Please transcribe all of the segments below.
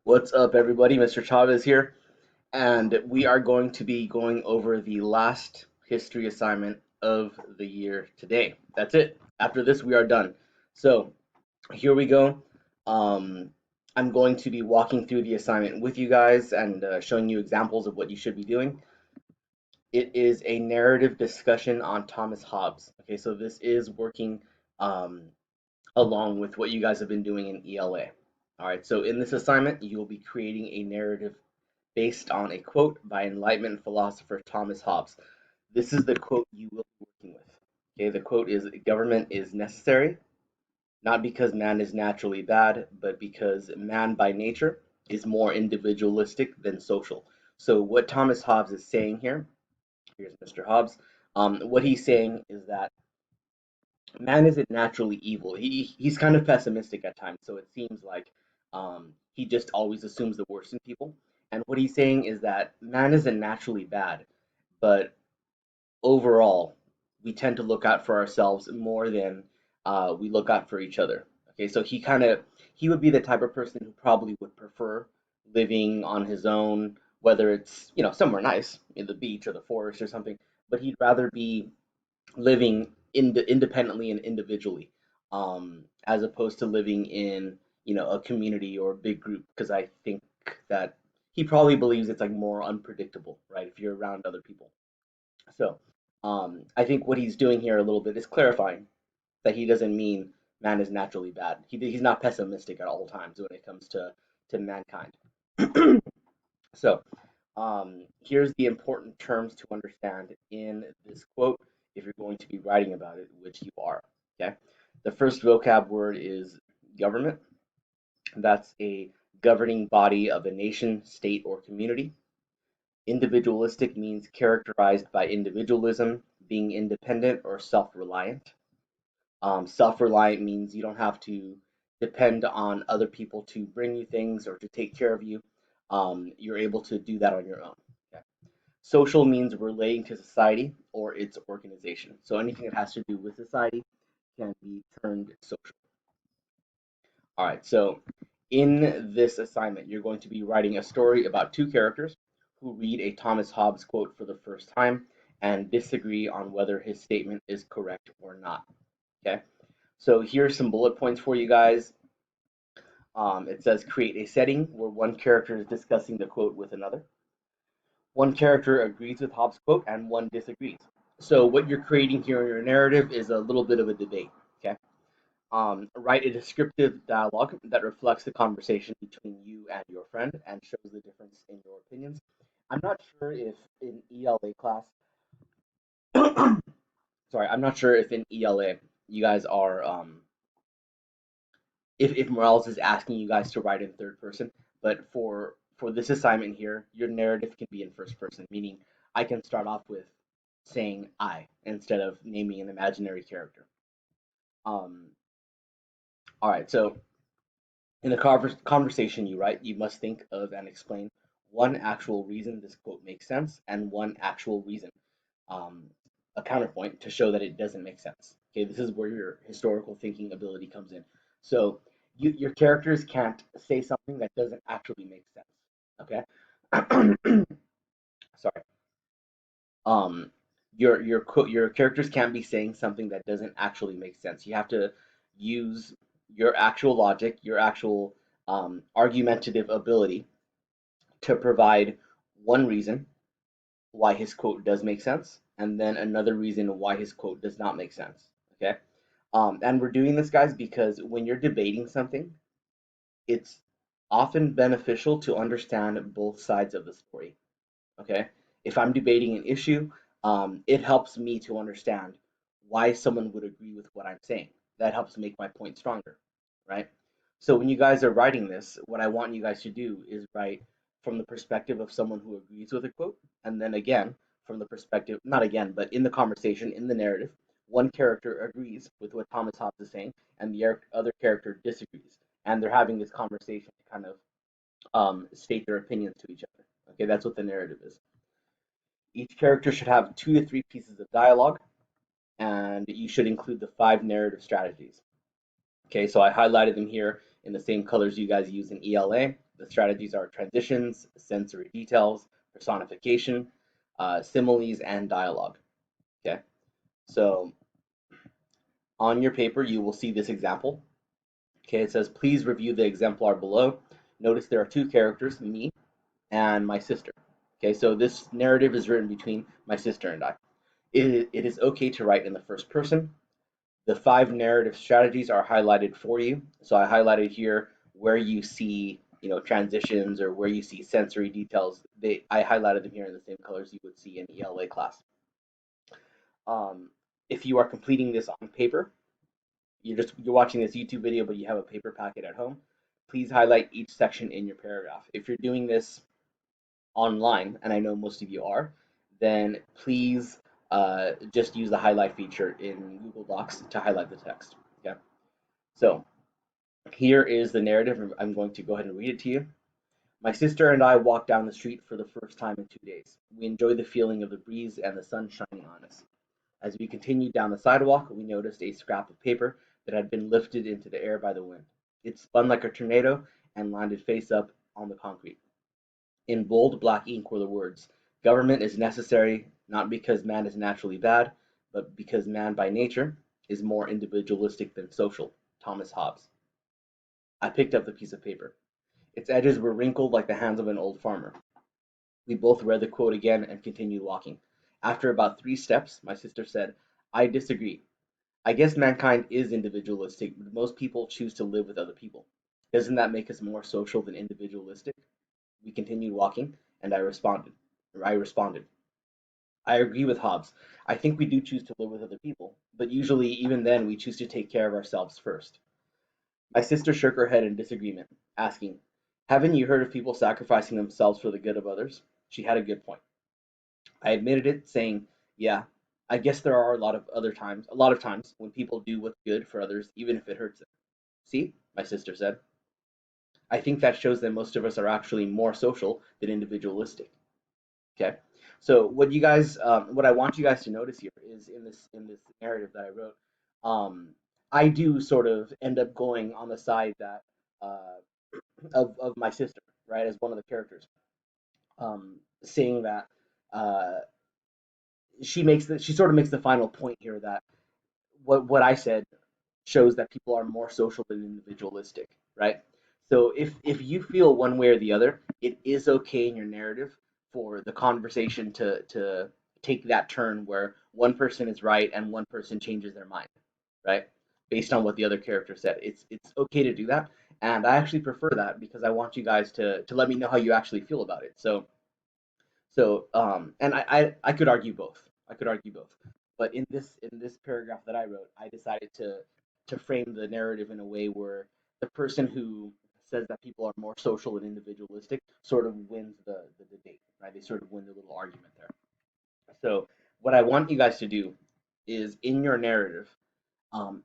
What's up, everybody? Mr. Chavez here, and we are going to be going over the last history assignment of the year today. That's it. After this, we are done. So, here we go. Um, I'm going to be walking through the assignment with you guys and showing you examples of what you should be doing. It is a narrative discussion on Thomas Hobbes. Okay, so this is working um, along with what you guys have been doing in ELA. All right, so in this assignment, you will be creating a narrative based on a quote by Enlightenment philosopher Thomas Hobbes. This is the quote you will be working with. Okay, the quote is government is necessary, not because man is naturally bad, but because man by nature is more individualistic than social. So, what Thomas Hobbes is saying here, here's Mr. Hobbes. What he's saying is that man isn't naturally evil. He's kind of pessimistic at times, so it seems like he just always assumes the worst in people. And what he's saying is that man isn't naturally bad, but overall, we tend to look out for ourselves more than we look out for each other. Okay, so he would be the type of person who probably would prefer living on his own, whether it's somewhere nice, in the beach or the forest or something. But he'd rather be living independently and individually, as opposed to living in a community or a big group. Because I think that he probably believes it's like more unpredictable, right? If you're around other people. So I think what he's doing here a little bit is clarifying that he doesn't mean man is naturally bad. He's not pessimistic at all times when it comes to mankind. So here's the important terms to understand in this quote if you're going to be writing about it, which you are. Okay. The first vocab word is government. That's a governing body of a nation, state, or community. Individualistic means characterized by individualism, being independent or self reliant. Self reliant means you don't have to depend on other people to bring you things or to take care of you. You're able to do that on your own. Okay. Social means relating to society or its organization. So anything that has to do with society can be termed social. All right, so in this assignment, you're going to be writing a story about two characters who read a Thomas Hobbes quote for the first time and disagree on whether his statement is correct or not. Okay, so here's some bullet points for you guys. It says create a setting where one character is discussing the quote with another. One character agrees with Hobbes' quote and one disagrees. So what you're creating here in your narrative is a little bit of a debate. Okay. Write a descriptive dialogue that reflects the conversation between you and your friend and shows the difference in your opinions. I'm not sure if in ELA class, sorry, I'm not sure if in ELA you guys are, if Morales is asking you guys to write in third person, but for this assignment here, your narrative can be in first person, meaning I can start off with saying I instead of naming an imaginary character. Um, all right, so in a conversation you write, you must think of and explain one actual reason this quote makes sense and one actual reason, um, a counterpoint to show that it doesn't make sense. Okay, this is where your historical thinking ability comes in. So your characters can't say something that doesn't actually make sense. Okay, sorry. Um, your characters can't be saying something that doesn't actually make sense. You have to use your actual logic, your actual argumentative ability to provide one reason why his quote does make sense, and then another reason why his quote does not make sense. Okay, and we're doing this, guys, because when you're debating something, it's often beneficial to understand both sides of the story. Okay, if I'm debating an issue, it helps me to understand why someone would agree with what I'm saying. That helps make my point stronger, right? So when you guys are writing this, what I want you guys to do is write from the perspective of someone who agrees with a quote, and then again from the perspective, not again, but in the conversation, in the narrative, one character agrees with what Thomas Hobbes is saying, and the other character disagrees, and they're having this conversation to kind of state their opinions to each other. Okay, that's what the narrative is. Each character should have 2 to 3 pieces of dialogue, and you should include the 5 narrative strategies. Okay, so I highlighted them here in the same colors you guys use in ELA. The strategies are transitions, sensory details, personification, similes, and dialogue. Okay, so on your paper, you will see this example. Okay, it says, please review the exemplar below. Notice there are two characters, me and my sister. Okay, so this narrative is written between my sister and I. It is okay to write in the first person. The 5 narrative strategies are highlighted for you. So I highlighted here where you see, transitions or where you see sensory details. I highlighted them here in the same colors you would see in ELA class. If you are completing this on paper, you're watching this YouTube video, but you have a paper packet at home, please highlight each section in your paragraph. If you're doing this online, and I know most of you are, then please just use the highlight feature in Google Docs to highlight the text. Okay, so here is the narrative. I'm going to go ahead and read it to you. My sister and I walked down the street for the first time in 2 days. We enjoyed the feeling of the breeze and the sun shining on us. As we continued down the sidewalk, we noticed a scrap of paper that had been lifted into the air by the wind. It spun like a tornado and landed face up on the concrete. In bold black ink were the words, "Government is necessary not because man is naturally bad, but because man by nature is more individualistic than social." Thomas Hobbes. I picked up the piece of paper. Its edges were wrinkled like the hands of an old farmer. We both read the quote again and continued walking. After about 3 steps, my sister said, "I disagree. I guess mankind is individualistic, but most people choose to live with other people. Doesn't that make us more social than individualistic?" We continued walking, and I responded, "I agree with Hobbes. I think we do choose to live with other people, but usually even then we choose to take care of ourselves first." My sister shook her head in disagreement, asking, "Haven't you heard of people sacrificing themselves for the good of others?" She had a good point. I admitted it, saying, "Yeah, I guess there are a lot of times when people do what's good for others, even if it hurts them." "See," my sister said, "I think that shows that most of us are actually more social than individualistic." Okay, so what I want you guys to notice here is in this narrative that I wrote, I do sort of end up going on the side that uh, of my sister, right, as one of the characters, saying that uh, she sort of makes the final point here that what I said shows that people are more social than individualistic, right? So if you feel one way or the other, it is okay in your narrative for the conversation to take that turn where one person is right and one person changes their mind, right? Based on what the other character said. It's okay to do that. And I actually prefer that because I want you guys to let me know how you actually feel about it. And I could argue both. I could argue both. But in this paragraph that I wrote, I decided to frame the narrative in a way where the person who says that people are more social and individualistic sort of wins the debate, right? They sort of win the little argument there. So what I want you guys to do is in your narrative, um,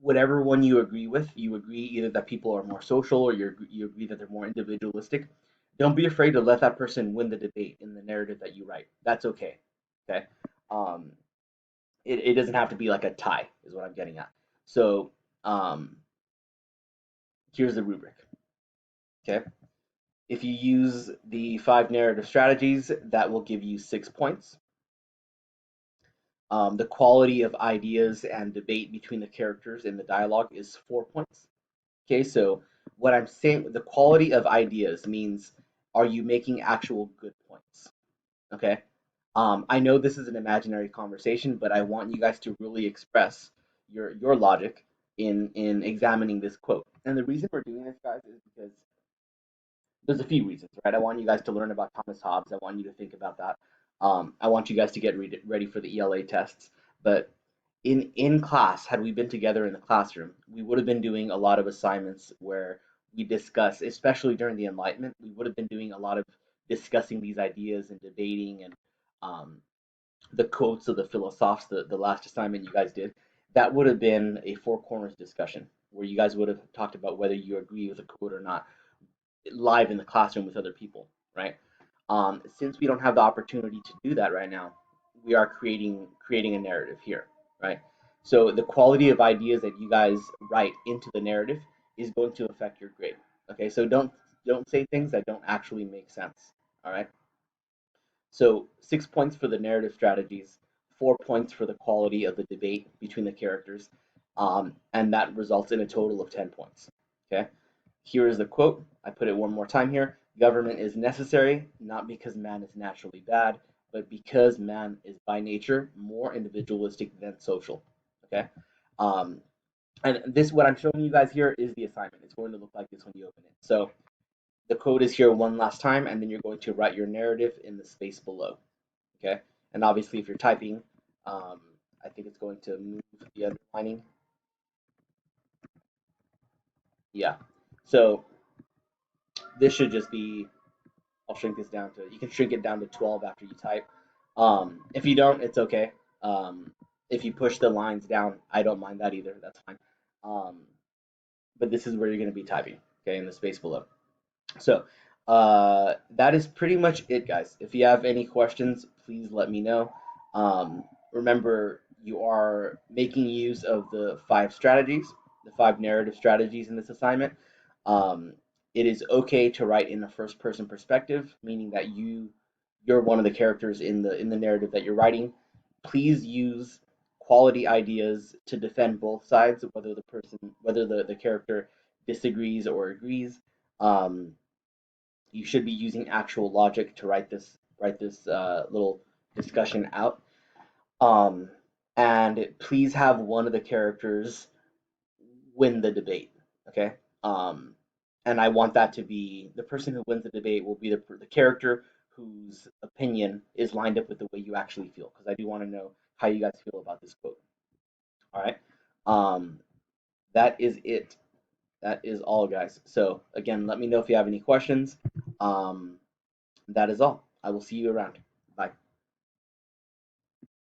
whatever one you agree with, you agree either that people are more social or you agree that they're more individualistic. Don't be afraid to let that person win the debate in the narrative that you write. That's okay. Okay. Um, it doesn't have to be like a tie, is what I'm getting at. So um, here's the rubric. Okay. If you use the 5 narrative strategies, that will give you 6 points. The quality of ideas and debate between the characters in the dialogue is 4 points. Okay, so what I'm saying, the quality of ideas means, are you making actual good points? Okay. I know this is an imaginary conversation, but I want you guys to really express your logic in examining this quote. And the reason we're doing this, guys, is because there's a few reasons, right? I want you guys to learn about Thomas Hobbes. I want you to think about that. I want you guys to get ready for the ELA tests. But in class, had we been together in the classroom, we would have been doing a lot of assignments where we discuss, especially during the Enlightenment, we would have been doing a lot of discussing these ideas and debating and um, the quotes of the philosophes, the last assignment you guys did. That would have been a four corners discussion where you guys would have talked about whether you agree with a quote or not live in the classroom with other people, right? Since we don't have the opportunity to do that right now, we are creating a narrative here, right? So the quality of ideas that you guys write into the narrative is going to affect your grade. Okay, so don't say things that don't actually make sense. All right. So 6 points for the narrative strategies, 4 points for the quality of the debate between the characters, and that results in a total of 10 points. Okay. Here is the quote. I put it one more time here. Government is necessary, not because man is naturally bad, but because man is by nature more individualistic than social. Okay. Um, and this, what I'm showing you guys here, is the assignment. It's going to look like this when you open it. So the code is here one last time, and then you're going to write your narrative in the space below. Okay. And obviously, if you're typing, um, I think it's going to move the underlining. Yeah. So this should just be, I'll shrink this down to, you can shrink it down to 12 after you type. If you don't, it's okay. If you push the lines down, I don't mind that either. That's fine. Um, but this is where you're going to be typing, okay, in the space below. So that is pretty much it, guys. If you have any questions, please let me know. Remember, you are making use of the 5 strategies, the 5 narrative strategies in this assignment. Um, it is okay to write in a first-person perspective, meaning that you're one of the characters in the narrative that you're writing. Please use quality ideas to defend both sides, whether the character disagrees or agrees. Um, you should be using actual logic to write this little discussion out. Um, and please have one of the characters win the debate. Okay. Um, and I want that to be the person who wins the debate will be the character whose opinion is lined up with the way you actually feel, because I do want to know how you guys feel about this quote. All right. Um, that is it. That is all, guys. So again, let me know if you have any questions. Um, that is all. I will see you around. Bye.